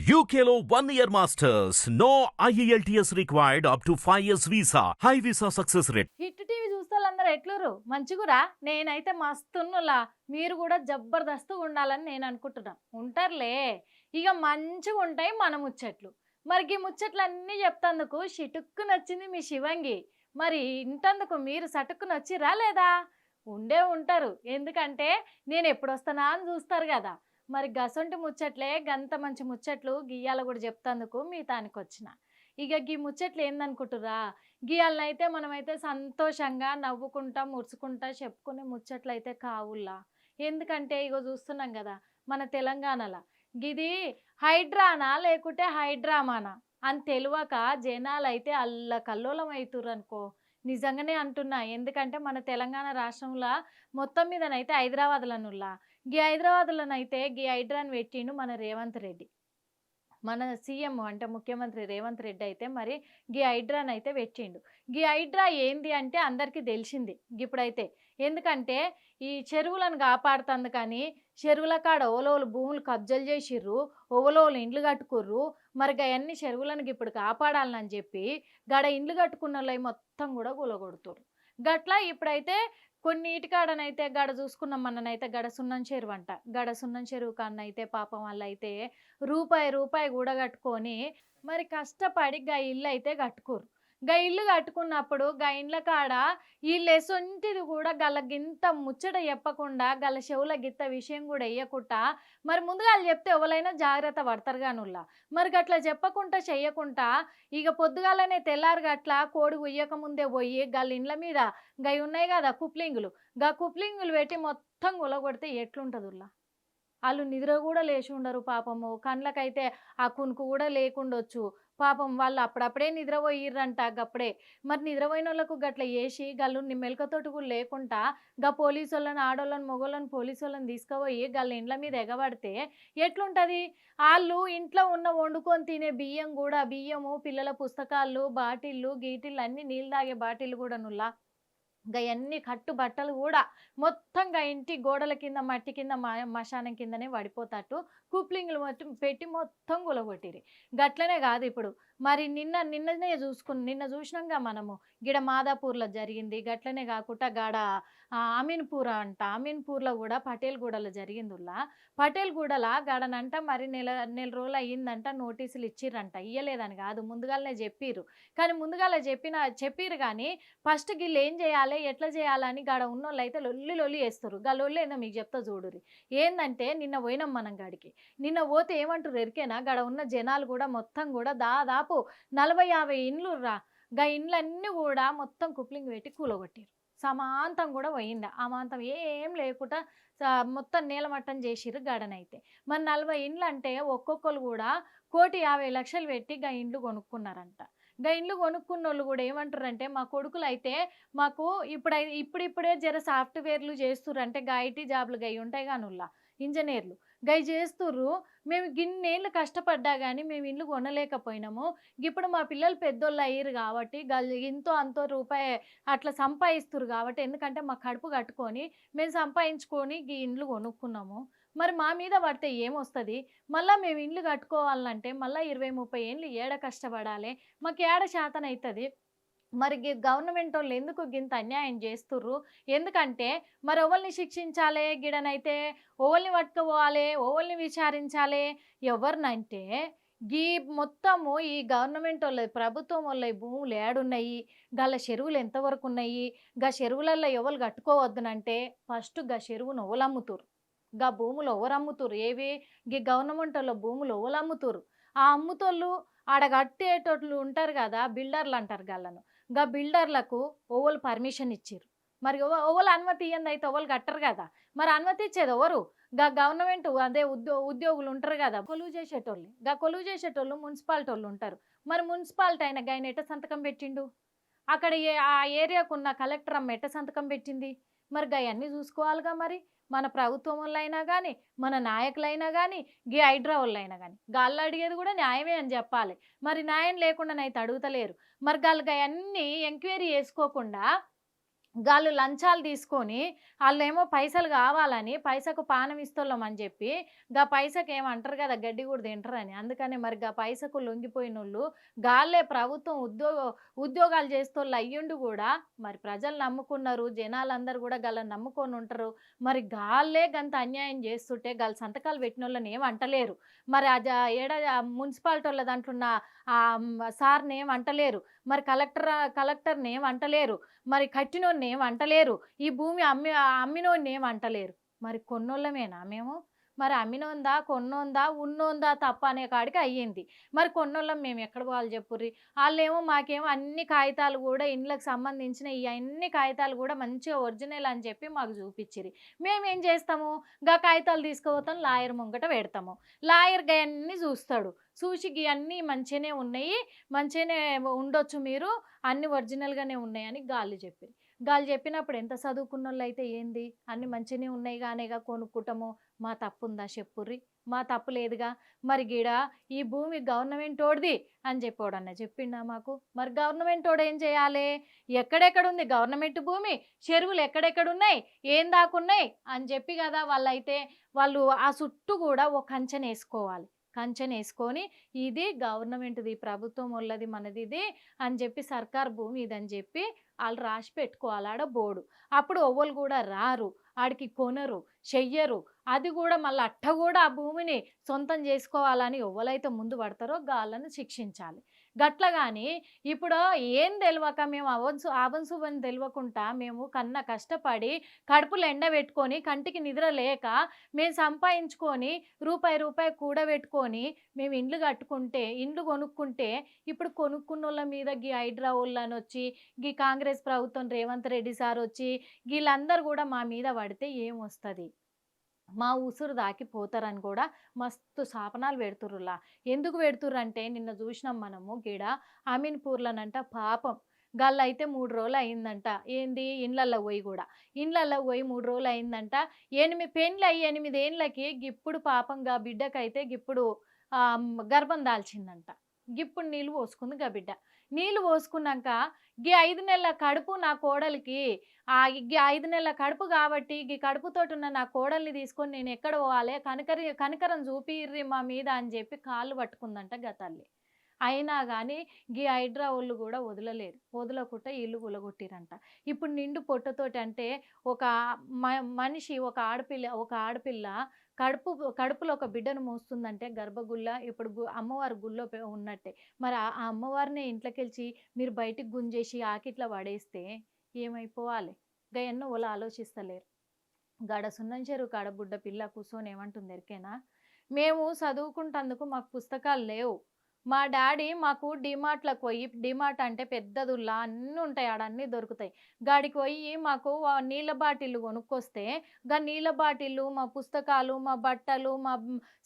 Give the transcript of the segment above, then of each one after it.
UKLO 1 year masters. No IELTS required up to 5 years visa. High visa success rate. Hit TV చూస్తాళ్ళందరూ ఎట్లురు మంచిగురా నేనైతే మస్తున్నులా మీరు కూడా జబర్దస్త్ ఉండాలని నేను అనుకుంటున్నా ఉంటారులే ఇక మంచిగా ఉంటాయి మన ముచ్చట్లు మరి ఈ ముచ్చట్లన్నీ చెప్తందుకు షిటుక్కు నచ్చింది మీ శివంగి మరి ఇంతందుకు మీరు సటుక్కున వచ్చిరా లేదా ఉండే ఉంటారు ఎందుకంటే నేను ఎప్పుడు వస్తానా అని చూస్తారు కదా మరి గసొంటి ముచ్చట్లే గంత మంచి ముచ్చట్లు గియ్యాల కూడా చెప్తందుకు మీ తానికి వచ్చిన ఇక గీ ముచ్చట్లు ఏందనుకుంటురా గీయాలనైతే మనమైతే సంతోషంగా నవ్వుకుంటా మురుచుకుంటా చెప్పుకునే ముచ్చట్లు అయితే కావుల్లా ఎందుకంటే ఇగో చూస్తున్నాం కదా మన తెలంగాణలో గిది హైడ్రానా లేకుంటే హైడ్రామానా అని తెలియక జనాలు అయితే అల్లకల్లోలం అవుతుర్రు అనుకో నిజంగానే అంటున్నా ఎందుకంటే మన తెలంగాణ రాష్ట్రంలో మొత్తం మీదనైతే హైదరాబాద్లనుల్లా గీ హైదరాబాద్లోనైతే గీ హైడ్రాని పెట్టిండు మన రేవంత్ రెడ్డి మన సీఎం అంటే ముఖ్యమంత్రి రేవంత్ రెడ్డి అయితే మరి గీ హైడ్రాని అయితే పెట్టిండు గీ హైడ్రా ఏంది అంటే అందరికీ తెలిసింది ఇప్పుడైతే ఎందుకంటే ఈ చెరువులను కాపాడుతుంది కానీ చెరువుల కాడ ఓలోలు భూములు కబ్జాలు చేసిర్రు ఓలోలు ఇండ్లు కట్టుకుర్రు మరి అవన్నీ చెరువులను ఇప్పుడు కాపాడాలని చెప్పి గడ ఇండ్లు కట్టుకున్న వాళ్ళు మొత్తం కూడా కూలగొడుతుర్రు గట్లా ఇప్పుడైతే కొన్నిటికాడనైతే గడ చూసుకున్నాం మననైతే గడ సున్నం చెరువు అంట గడ సున్నం చెరువు కన్నైతే పాపం వాళ్ళు అయితే రూపాయి కూడా కట్టుకొని మరి కష్టపడి గా ఇల్లు అయితే కట్టుకోరు గా ఇల్లు కట్టుకున్నప్పుడు గా ఇండ్ల కాడ వీళ్ళు ఎసొంటిది కూడా గల గింత ముచ్చట చెప్పకుండా గల చెవుల గిత్త విషయం కూడా వేయకుండా మరి ముందుగా వాళ్ళు చెప్తే ఎవరైనా జాగ్రత్త పడతారు కానుల్లా మరి గట్లా చెప్పకుండా చెయ్యకుండా ఇక పొద్దుగాలనే తెల్లారు గట్ల కోడి ఉయ్యక ముందే పోయి గల ఇండ్ల మీద గవి ఉన్నాయి కదా కుప్లింగులు గా కుప్లింగులు పెట్టి మొత్తం గులగొడితే ఎట్లుంటుందిలా వాళ్ళు నిద్ర కూడా లేచి ఉండరు పాపము కళ్ళకైతే ఆ కునుకు కూడా లేకుండొచ్చు పాపం వాళ్ళు అప్పుడప్పుడే నిద్రపోయిర్రంట గప్పుడే మరి నిద్రపోయిన వాళ్ళకు గట్ల వేసి గల్లు మెలకతోటి కూడా లేకుండా గా పోలీసు వాళ్ళని ఆడోళ్ళని మొగోళ్ళని పోలీసు వాళ్ళని తీసుకుపోయి గల్ల ఇండ్ల మీద ఎగబడితే ఎట్లుంటుంది వాళ్ళు ఇంట్లో ఉన్న వండుకొని తినే బియ్యం కూడా బియ్యము పిల్లల పుస్తకాలు బాటిళ్ళు గీటిళ్ళు అన్నీ నీళ్ళు తాగే బాటిళ్ళు కూడా నుల్లా గయన్ని కట్టు బట్టలు కూడా మొత్తంగా ఇంటి గోడల కింద మట్టి కింద మశానం కిందనే పడిపోతాట్టు కూప్లింగ్లు మొత్తం పెట్టి మొత్తం గులగొట్టిరి గట్లనే కాదు ఇప్పుడు మరి నిన్ననే నిన్న చూసినాంగా మనము గిడ మాదాపూర్లో జరిగింది గట్లనే కాకుండా గాడ అమీన్పూర్ అంట అమీన్పూర్లో కూడా పటేల్గూడలో జరిగిందిలా పటేల్గూడలా గాడనంట మరి నెల రోజులు అయ్యిందంట నోటీసులు ఇచ్చిర్రంట ఇయ్యలేదని కాదు ముందుగానే చెప్పిర్రు కానీ ముందుగాల చెప్పిర్రు కానీ ఫస్ట్ గిళ్ళు ఏం చేయాలి ఎట్లా చేయాలని గాడ ఉన్నోళ్ళు అయితే లొల్లి వేస్తారు గా లొల్లి ఏందో మీకు చెప్తా చూడురి ఏందంటే నిన్న పోయినాం మనం గాడికి నిన్న పోతే ఏమంటారు ఎరికేనా గడ ఉన్న జనాలు కూడా మొత్తం కూడా దాదాపు 40-50 ఇండ్లు రా గా ఇండ్లన్నీ కూడా మొత్తం కుప్లింగ్ పెట్టి కూలగొట్టారు సమాంతం కూడా పోయింది ఆ మాంతం ఏం లేకుండా మొత్తం నీలమట్టం చేసిర్రు గడనైతే మరి 40 ఇండ్లు అంటే ఒక్కొక్కరు కూడా 1,50,00,000 పెట్టి గా ఇండ్లు కొనుక్కున్నారంట గా ఇండ్లు కొనుక్కున్న వాళ్ళు కూడా ఏమంటారు అంటే మా కొడుకులు అయితే మాకు ఇప్పుడిప్పుడే జర సాఫ్ట్వేర్లు చేస్తుర్రు అంటే గా ఐటీ జాబ్లు గై ఉంటాయి కానుల్లా ఇంజనీర్లు గై చేస్తుర్రు మేము గిన్నేళ్ళు కష్టపడ్డా కానీ మేము ఇల్లు కొనలేకపోయినాము ఇప్పుడు మా పిల్లలు పెద్దోళ్ళు అయ్యారు కాబట్టి ఇంతో అంతో రూపాయి అట్లా సంపాదిస్తురు కాబట్టి ఎందుకంటే మా కడుపు కట్టుకొని మేము సంపాదించుకొని ఈ ఇండ్లు కొనుక్కున్నాము మరి మా మీద పడితే ఏమొస్తుంది మళ్ళీ మేము ఇండ్లు కట్టుకోవాలంటే మళ్ళీ 20-30 ఏళ్ళు ఏడ కష్టపడాలి మాకు ఏడ శాతం అవుతుంది మరి గవర్నమెంట్ వాళ్ళు ఎందుకు గింత అన్యాయం చేస్తుర్రు ఎందుకంటే మరి ఓవల్ని శిక్షించాలి గిడనైతే ఓవల్ని పట్టుకుపోవాలి ఓవల్ని విచారించాలి ఎవరినంటే గీ మొత్తము ఈ గవర్నమెంట్ వాళ్ళ ప్రభుత్వం వాళ్ళ భూములు ఏడున్నాయి గల చెరువులు ఎంతవరకు ఉన్నాయి గా చెరువులలో ఎవరు కట్టుకోవద్దునంటే ఫస్ట్ గా చెరువును ఓలమ్ముతురు గా భూములు ఎవరు అమ్ముతురు ఏవి గీ గవర్నమెంట్ వాళ్ళ భూములు ఎవరు అమ్ముతురు ఆ అమ్ముతోళ్ళు ఆడ కట్టేటోళ్ళు ఉంటారు కదా బిల్డర్లు అంటారు గళ్ళను గా బిల్డర్లకు ఓవలు పర్మిషన్ ఇచ్చారు మరి ఓవలు అనుమతి ఇయ్యంది అయితే ఓవలు కట్టరు కదా మరి అనుమతి ఇచ్చేది ఎవరు గా గవర్నమెంట్ అదే ఉద్యోగులు ఉంటారు కదా కొలువు చేసేటోళ్ళు గా కొలువు చేసేటోళ్ళు మున్సిపాలిటీ వాళ్ళు ఉంటారు మరి మున్సిపాలిటీ అయిన గాయన ఎట్ట సంతకం పెట్టిండు అక్కడ ఆ ఏరియాకు ఉన్న కలెక్టర్ అమ్మ ఎట్ట సంతకం పెట్టింది మరి అవన్నీ చూసుకోవాలిగా మరి మన ప్రభుత్వం వాళ్ళైనా కానీ మన నాయకులైనా కానీ గీ హైడ్రా వాళ్ళైనా కానీ గాళ్ళు అడిగేది కూడా న్యాయమే అని చెప్పాలి మరి న్యాయం లేకుండానైతే అడుగుతలేరు మరి గాళ్ళకి అవన్నీ ఎంక్వైరీ చేసుకోకుండా గాళ్ళు లంచాలు తీసుకొని ఆళ్ళేమో పైసలు కావాలని పైసకు పానం ఇస్తోళ్ళమని చెప్పి గా పైసకేమంటారు కదా గడ్డి కూడా తింటారని. అందుకని మరి గా పైసకు లొంగిపోయినోళ్ళు గాళ్ళే ప్రభుత్వం ఉద్యోగాలు చేస్తోళ్ళు అయ్యుండి కూడా మరి ప్రజలు నమ్ముకున్నారు. జనాలందరూ కూడా గాళ్ళని నమ్ముకొని ఉంటారు. మరి గాళ్ళే గంత అన్యాయం చేస్తుంటే గాళ్ళు సంతకాలు పెట్టినోళ్ళని ఏమి అంటలేరు. మరి మున్సిపాలిటోళ్ళ దాంట్లున్న సార్‌ని ఏమి అంటలేరు. మరి కలెక్టర్‌ని ఏమి అంటలేరు. మరి కట్టినోడినేం అంటలేరు. ఈ భూమి అమ్మినోడినేం అంటలేరు. మరి కొన్నోళ్ళమేనా మేము? మరి అమ్మినోందా, కొన్నోందా, ఉన్నోందా తప్ప అనే కాడికి అయ్యింది. మరి కొన్నోళ్ళం మేము ఎక్కడ పోవాలి చెప్పుర్రి. ఆళ్ళేమో మాకేమో అన్ని కాగితాలు గూడా ఇండ్లకు సంబంధించిన ఈ అన్ని కాగితాలు గూడా మంచిగా ఒరిజినల్ అని చెప్పి మాకు చూపిచ్చిర్రి. మేమేం చేస్తాము, గా కాగితాలు తీసుకుపోతాం లాయర్ ముంగట పెడతాము. లాయర్ గయన్నీ చూస్తాడు. చూసి గియన్నీ మంచిగానే ఉన్నాయి, మంచిగానే ఉండొచ్చు మీరు, అన్నీ ఒరిజినల్‌గానే ఉన్నాయని గాళ్ళు చెప్పిర్రు. గాళ్ళు చెప్పినప్పుడు ఎంత చదువుకున్నోళ్ళైతే ఏంది? అన్నీ మంచిగానే ఉన్నాయి గానేగా కొనుక్కుంటాము. మా తప్పుందా చెప్పుర్రి? మా తప్పు లేదుగా. మరి గీడ ఈ భూమి గవర్నమెంటోడిది అని చెప్పి చెప్పిండా మాకు? మరి గవర్నమెంటోడు ఏం చేయాలే? ఎక్కడెక్కడుంది గవర్నమెంట్ భూమి? చెరువులు ఎక్కడెక్కడున్నాయి? ఏం దాకున్నాయి? అని చెప్పి కదా వాళ్ళు ఆ చుట్టూ కూడా ఒక కంచెనేసుకోవాలి. కంచెనేసుకొని ఇది గవర్నమెంట్‌ది, ప్రభుత్వమోళ్ళది, మనదిది అని చెప్పి సర్కారు భూమి ఇదని చెప్పి ఆళ్ళు రాసి పెట్టుకోవాలి ఆడ బోర్డు. అప్పుడు ఎవ్వలు కూడా రారు. ఆడికి కొనరు, చెయ్యరు. అది గూడా మళ్ళా అట్ట గూడా ఆ భూమిని సొంతం జేసుకోవాలని ఎవ్వలైతే ముందు పడతారో గాళ్ళను శిక్షించాలి. గట్ల గాని ఇప్పుడు ఏం దెలవక మేము ఆవంసుభం దెలవకుంటా మేము కష్టపడి కడుపులో ఎండబెట్టుకొని కంటికి నిద్ర లేక మేము సంపాదించుకొని రూపాయి కూడబెట్టుకొని మేము ఇండ్లు కొనుక్కుంటే ఇప్పుడు కొనుక్కున్నోళ్ళ మీద గీ హైడ్రావోళ్ళనొచ్చి గీ కాంగ్రెస్ ప్రభుత్వం రేవంత్ రెడ్డి సారొచ్చి వీళ్ళందరూ గూడా మా మీద పడితే ఏమొస్తది? మా ఉసురు దాకిపోతారని కూడా మస్తు శాపనాలు పెడుతుర్రులా. ఎందుకు పెడుతుర్రంటే నిన్న చూసినాం మనము గీడ అమీన్‌పూర్‌లనంట పాపం గాళ్ళైతే 3 రోజులయిందంట. ఏంది ఇండ్లల్లకి పోయి గూడా. ఇండ్లల్లకి పోయి 3 రోజులయిందంట. పెండ్లయి 8 ఏండ్లకి గిప్పుడు పాపం గా బిడ్డకైతే గిప్పుడు గర్భం దాల్చిందంట. గిప్పుడు నీళ్ళు పోసుకుంది గా బిడ్డ. నీళ్ళు పోసుకున్నాంక గీ 5 నెలల కడుపు నా కోడలికి గీ 5 నెలల కడుపు గాబట్టి, గీ కడుపుతోటున్న నా కోడల్ని తీసుకొని నేనెక్కడ పోవాలే? కనికరం చూపియిర్రి మా మీద అని జెప్పి కాళ్ళు పట్టుకుందంట గా తల్లి. అయినా గానీ గీ హైడ్రా వోళ్ళు గూడా వదలలేరు. వదలకుంట ఇల్లు కూలగొట్టిర్రంట. ఇప్పుడు నిండు పొట్టతోటి అంటే ఒక మనిషి ఒక ఆడపిల్ల కడుపులో ఒక బిడ్డను మోస్తుందంటే గర్భగుల్ల ఇప్పుడు అమ్మవారు గుళ్ళో ఉన్నట్టే. మరి ఆ అమ్మవారినే ఇంట్లోకెళ్ళి మీరు బయటికి గుంజేసి ఆకిట్ల పడేస్తే ఏమైపోవాలి? గయన్ని ఎవలు ఆలోచిస్తలేరు. గాడ సున్నం చెరువు కాడ బుడ్డ పిల్ల కూసోని ఏమంటుంది ఎరికేనా? మేము చదువుకుంటందుకు మాకు పుస్తకాలు లేవు. మా డాడీ మాకు డీమార్ట్‌లకు పోయి డీమార్ట్ అంటే పెద్దదుల్లా అన్నీ ఉంటాయి. ఆడ అన్నీ దొరుకుతాయి. గాడికి పోయి మాకు నీళ్ళ బాటిల్లు కొనుక్కొస్తే, గా నీళ్ళ బాటిల్లు, మా పుస్తకాలు, మా బట్టలు,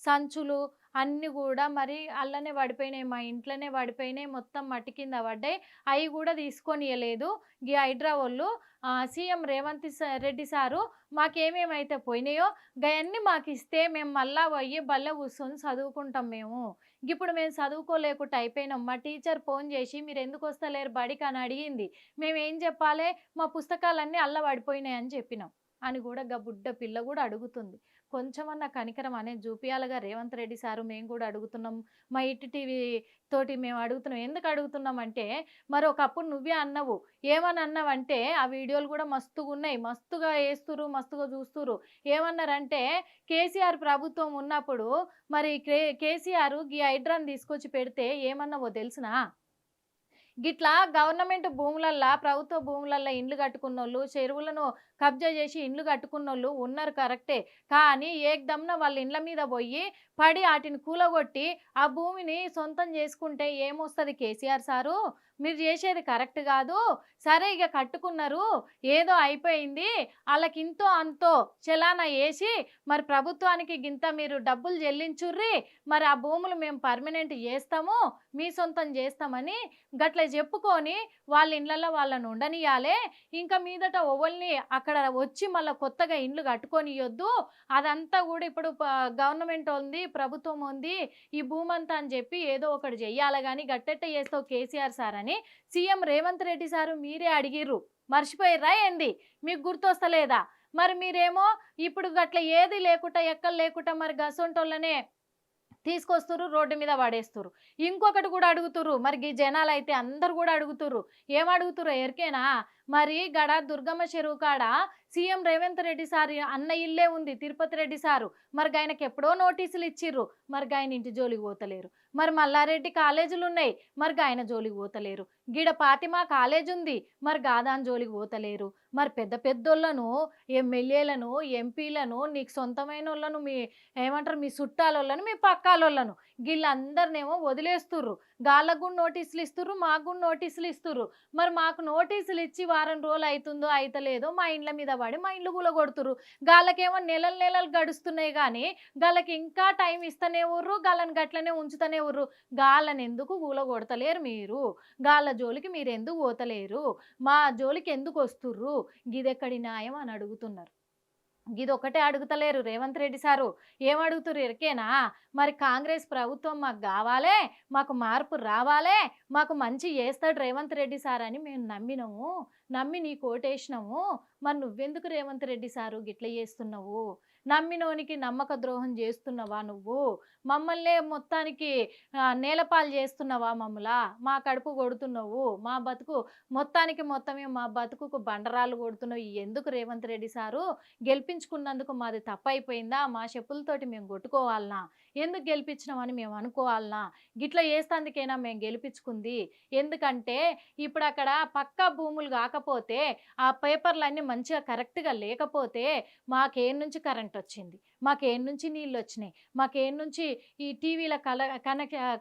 సంచులు అన్నీ గూడా మరి అల్లనే పడిపోయినాయి. మా ఇంట్లోనే పడిపోయినాయి. మొత్తం మట్టి కింద పడ్డాయి. అయి గూడా తీసుకొనియలేదు. గీ హైడ్రా వోళ్ళు సీఎం రెడ్డి సారు మాకేమేమైతే పోయినాయో గయన్నీ మాకిస్తే మేము మళ్ళా పోయి బల్ల కూర్చొని చదువుకుంటాం మేము. గిప్పుడు మేము చదువుకోలేకుండా అయిపోయినాం. మా టీచర్ ఫోను చేసి మీరెందుకొస్తలేరు బడికని అడిగింది. మేమేం చెప్పాలే? మా పుస్తకాలన్నీ అల్ల పడిపోయినాయని చెప్పినాం. అని గూడా గా బుడ్డ పిల్ల గూడా అడుగుతుంది. కొంచెమన్నా కనికరం అనేది జూపియాలిగా రేవంత్ రెడ్డి సారు మేము గూడా అడుగుతున్నాం. మా ఇట్టి టీవీ తోటి మేము అడుగుతున్నాం. ఎందుకు అడుగుతున్నామంటే మరి ఒకప్పుడు నువ్వే అన్నావు. ఏమని అన్నావంటే ఆ వీడియోలు గూడా మస్తుగున్నాయి. మస్తుగా ఏస్తుర్రు, మస్తుగా జూస్తుర్రు. ఏమన్నారంటే కేసీఆర్ ప్రభుత్వం ఉన్నప్పుడు మరి కేసీఆర్ గీ హైడ్రాని తీసుకొచ్చి పెడితే ఏమన్నావో తెలుసునా? గిట్లా గవర్నమెంట్ భూములల్లా, ప్రభుత్వ భూములల్లా ఇండ్లు కట్టుకున్నోళ్ళు, చెరువులను కబ్జా చేసి ఇండ్లు కట్టుకున్నోళ్ళు ఉన్నారు కరెక్టే. కానీ ఏకదమ్‌న వాళ్ళ ఇండ్ల మీద బోయి పడి ఆటిని కూలగొట్టి, ఆ భూమిని సొంతం చేసుకుంటే ఏమొస్తది కేసీఆర్ సారు? మీరు చేసేది కరెక్ట్ గాదు. సరే ఇగ కట్టుకున్నారు. ఏదో అయిపోయింది. ఆళ్ళకింతో అంతో చలానా ఏసి మరి ప్రభుత్వానికి గింత మీరు డబ్బులు చెల్లించుర్రి. మరి ఆ భూములు మేము పర్మనెంట్ జేస్తాము. మీ సొంతం జేస్తామని గట్ల చెప్పుకొని వాళ్ళ ఇండ్లల్లో వాళ్ళని ఉండనియాలే. ఇంకా మీదట ఓవల్ని అక్కడ వచ్చి మళ్ళా కొత్తగా ఇండ్లు కట్టుకొనియొద్దు. అదంతా గూడా ఇప్పుడు గవర్నమెంట్ ఉంది, ప్రభుత్వం ఉంది. ఈ భూమంతా అని చెప్పి ఏదో ఒకటి చెయ్యాలి గాని గట్టెట్ట చేస్తావు కేసీఆర్ సార్ అని సీఎం రేవంత్ రెడ్డి సారు మీరే అడిగిర్రు. మర్చిపోయిర్రా ఏంది? మీకు గుర్తొస్తలేదా? మరి మీరేమో ఇప్పుడు గట్ల ఏది లేకుండా ఎక్కడ లేకుండా మరి గసొంటోళ్ళనే తీసుకొస్తుర్రు, రోడ్డు మీద పడేస్తుర్రు. ఇంకొకటి కూడా అడుగుతుర్రు, మరి ఈ జనాలు అయితే అందరు కూడా అడుగుతుర్రు. ఏం అడుగుతుర్రో ఎరికేనా? మరి గడ దుర్గమ్మ చెరువు కాడ సీఎం రేవంత్ రెడ్డి సార్ అన్న ఇల్లే ఉంది, తిరుపతి రెడ్డి సారు. మరి ఆయనకి ఎప్పుడో నోటీసులు ఇచ్చిర్రు, మరి ఆయన ఇంటి జోలికి పోతలేరు. మరి మల్లారెడ్డి కాలేజీలు ఉన్నాయి, మరి ఆయన జోలికి పోతలేరు. గిడ ఫాతిమా కాలేజ్ ఉంది, మరి గాదాన్ జోలికి పోతలేరు. మరి పెద్ద పెద్దోళ్ళను, ఎమ్మెల్యేలను, ఎంపీలను, నీకు సొంతమైన వాళ్ళను, మీ ఏమంటారు మీ చుట్టాలోళ్ళను, మీ పక్కాలోళ్ళను వీళ్ళందరినేమో వదిలేస్తుర్రు. గాళ్ళకు కూడా నోటీసులు ఇస్తుర్రు, మాకు కూడా నోటీసులు ఇస్తుర్రు. మరి మాకు నోటీసులు ఇచ్చి వారం రోజులు అవుతుందో అయితలేదో మా ఇండ్ల మీద పడి మా ఇండ్లు కూలగొడుతుర్రు. గాళ్ళకేమో నెలలు నెలలు గడుస్తున్నాయి కానీ గాళ్ళకి ఇంకా టైం ఇస్తూనే ఉర్రు, గాళ్ళని గట్లనే ఉంచుతూనే ఉర్రు. గాళ్ళని ఎందుకు కూలగొడతలేరు మీరు? గాళ్ళ జోలికి మీరు ఎందుకు పోతలేరు? మా జోలికి ఎందుకు వస్తుర్రు? గిదెక్కడి న్యాయం అని అడుగుతున్నారు. గిదొక్కటే అడుగుతలేరు రేవంత్ రెడ్డి సారు. ఏం అడుగుతుర్రు ఎరికేనా? మరి కాంగ్రెస్ ప్రభుత్వం మాకు కావాలే, మాకు మార్పు రావాలే, మాకు మంచి చేస్తాడు రేవంత్ రెడ్డి సార్ అని మేము నమ్మినాము, నమ్మి నీ కోటేసినాము. మరి నువ్వెందుకు రేవంత్ రెడ్డి సారు గిట్ల చేస్తున్నావు? నమ్మినోనికి నమ్మక ద్రోహం చేస్తున్నావా నువ్వు? మమ్మల్నే మొత్తానికి నేలపాలు చేస్తున్నావా? మమ్మలా మా కడుపు కొడుతున్నావు, మా బతుకు మొత్తానికి మొత్తమే మా బతుకుకు బండరాలు కొడుతున్నావు. ఎందుకు రేవంత్ రెడ్డి సారు? గెలిపించుకున్నందుకు మాది తప్పైపోయిందా? మా చెప్పులతోటి మేము కొట్టుకోవాలనా? ఎందుకు గెలిపించినామని మేము అనుకోవాలనా? గిట్ల చేస్తందుకేనా మేము గెలిపించుకుంది? ఎందుకంటే ఇప్పుడు అక్కడ పక్కా భూములు కాకపోతే, ఆ పేపర్లన్నీ మంచిగా కరెక్ట్గా లేకపోతే మాకేం నుంచి కరెంట్ వచ్చింది, మాకేం నుంచి నీళ్ళు వచ్చినాయి, మాకేం నుంచి ఈ టీవీల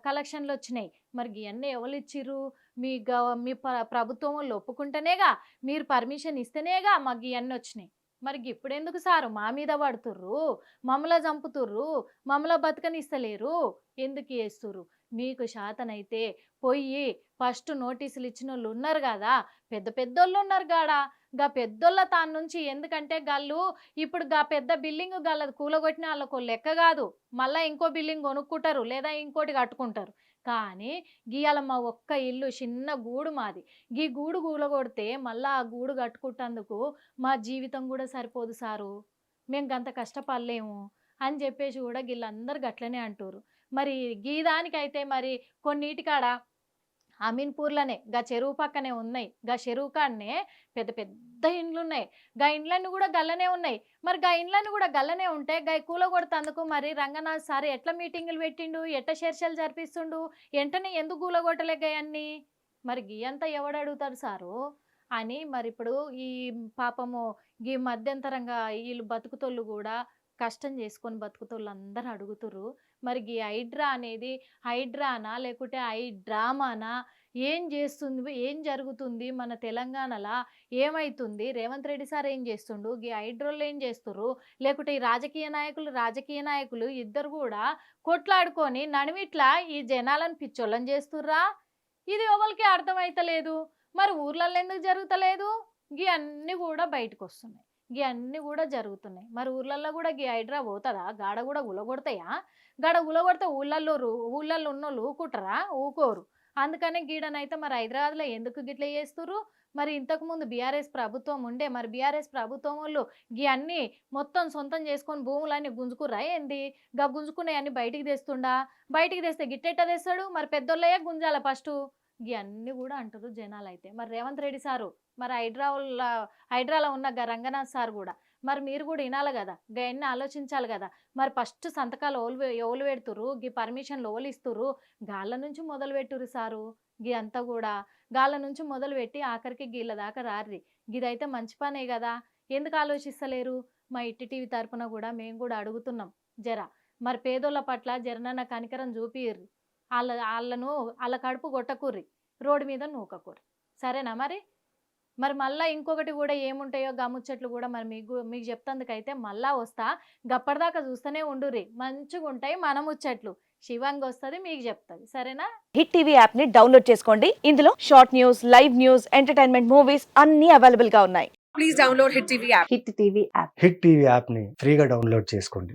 కలెక్షన్లు వచ్చినాయి. మరి ఇవన్నీ ఎవరు ఇచ్చిర్రు? మీ ప్రభుత్వం వాళ్ళు ఒప్పుకుంటేనేగా, మీరు పర్మిషన్ ఇస్తేనేగా మాకు ఇవన్నీ వచ్చినాయి. మరి ఇప్పుడు ఎందుకు సారు మా మీద పడుతుర్రు? మమ్మల్ని చంపుతుర్రు, మమ్మల్ని బతకనిస్తలేరు, ఎందుకు చేస్తుర్రు? మీకు శాతనైతే పోయి ఫస్ట్ నోటీసులు ఇచ్చిన వాళ్ళు ఉన్నారు కదా, పెద్ద పెద్దోళ్ళు ఉన్నారు కాడా, గా పెద్దోళ్ళ తాను నుంచి. ఎందుకంటే గళ్ళు ఇప్పుడు గా పెద్ద బిల్డింగ్ గళ్ళది కూలగొట్టిన వాళ్ళకు లెక్క కాదు, మళ్ళీ ఇంకో బిల్డింగ్ కొనుక్కుంటారు లేదా ఇంకోటి కట్టుకుంటారు. కానీ గీయాల మా ఒక్క ఇల్లు చిన్న గూడు మాది, గీ గూడు కూలగొడితే మళ్ళీ ఆ గూడు కట్టుకుంటందుకు మా జీవితం కూడా సరిపోదు సారు, మేము గంత కష్టపడలేము అని చెప్పేసి కూడా వీళ్ళందరూ గట్లనే అంటారు. మరి గీదానికైతే మరి కొన్నిటికాడ అమీన్పూర్లోనే గా చెరువు పక్కనే ఉన్నాయి, గా చెరువు కాడనే పెద్ద పెద్ద ఇండ్లు ఉన్నాయి, గా ఇండ్లన్నీ కూడా గల్లనే ఉన్నాయి. మరి గా ఇండ్లన్నీ కూడా గల్లనే ఉంటే గా కూలగొడతందుకు మరి రంగనాథ్ సార్ ఎట్లా మీటింగులు పెట్టిండు, ఎట్లా చర్చలు జరిపిస్తుండు, వెంటనే ఎందుకు కూలగొట్టలే గాయన్ని? మరి గీయంతా ఎవడు అడుగుతాడు సారు అని. మరి ఇప్పుడు ఈ పాపము ఈ మధ్యంతరంగా వీళ్ళు బతుకుతోళ్ళు కూడా కష్టం చేసుకొని బతుకుతోళ్ళు అందరూ అడుగుతుర్రు. మరి ఈ హైడ్రా అనేది హైడ్రానా లేకుంటే డ్రామానా? ఏం చేస్తుంది, ఏం జరుగుతుంది మన తెలంగాణలో? ఏమవుతుంది? రేవంత్ రెడ్డి సార్ ఏం చేస్తుండు, ఈ హైడ్రోళ్ళు ఏం చేస్తుర్రు? లేకుంటే ఈ రాజకీయ నాయకులు ఇద్దరు కూడా కొట్లాడుకొని నడిమిట్లా ఈ జనాలను పిచ్చోళ్ళని చేస్తుర్రా? ఇది ఎవరికి అర్థమైతలేదు. మరి ఊర్లలో ఎందుకు జరుగుతలేదు? గీ అన్నీ కూడా బయటకు వస్తున్నాయి, గీ అన్నీ కూడా జరుగుతున్నాయి. మరి ఊర్లల్లో కూడా గీ హైడ్రా పోతుందా? గాడ కూడా ఉలగొడతాయా? గాడ ఉలగొడితే ఊళ్ళల్లో ఉన్నోళ్ళు ఊకుంటారా? ఊకోరు. అందుకనే గీడనైతే మరి హైదరాబాద్లో ఎందుకు గిట్ల చేస్తుర్రు? మరి ఇంతకుముందు బీఆర్ఎస్ ప్రభుత్వం ఉండే, మరి బీఆర్ఎస్ ప్రభుత్వం వాళ్ళు గీ అన్నీ మొత్తం సొంతం చేసుకొని భూములన్నీ గుంజుకుర్రా ఏంది? గా గుంజుకున్నాయన్నీ బయటికి తెస్తుండా? బయటికి తెస్తే గిట్టెట్ట తెస్తాడు? మరి పెద్దోళ్ళయ్యే గుంజాల ఫస్టు. గీ అన్నీ కూడా అంటారు జనాలు. అయితే మరి రేవంత్ రెడ్డి సారు, మరి హైడ్రాలో ఉన్న రంగనాథ్ సార్ కూడా మరి మీరు కూడా వినాలి కదా, గయన్ని ఆలోచించాలి కదా. మరి ఫస్ట్ సంతకాలు ఎవరు పెడుతురు, గీ పర్మిషన్లు ఎవరు ఇస్తురు? గాళ్ళ నుంచి మొదలు పెట్టురు సారు. గీ అంతా కూడా గాళ్ళ నుంచి మొదలు పెట్టి ఆఖరికి గీళ్ళ దాకా రారి. గిదైతే మంచి పనే కదా, ఎందుకు ఆలోచిస్తలేరు? మా ఇట్టి టీవీ తరపున కూడా మేము కూడా అడుగుతున్నాం, మరి పేదోళ్ళ పట్ల జరనన్న కనికరం చూపిర్రి, వాళ్ళ కడుపు కొట్టకూర్రి, రోడ్డు మీద నూకకూర్రి, సరేనా? మరి మళ్ళీ ఇంకొకటి కూడా ఏముంటాయో గముచ్చట్లు కూడా మరి మీకు చెప్తందుకైతే మళ్ళా వస్తా. గప్పటిదాకా చూస్తూనే ఉండుర్రి, మంచిగా ఉంటాయి మన ముచ్చట్లు. శివంగి వస్తుంది మీకు చెప్తుంది, సరేనా? హిట్ టీవీ యాప్ ని డౌన్లోడ్ చేసుకోండి. ఇందులో short news, live news, entertainment movies అన్ని అవైలబుల్ గా ఉన్నాయి. Please download Hit TV app. Hit TV app hit TV యాప్ని ఫ్రీగా డౌన్లోడ్ చేసుకోండి.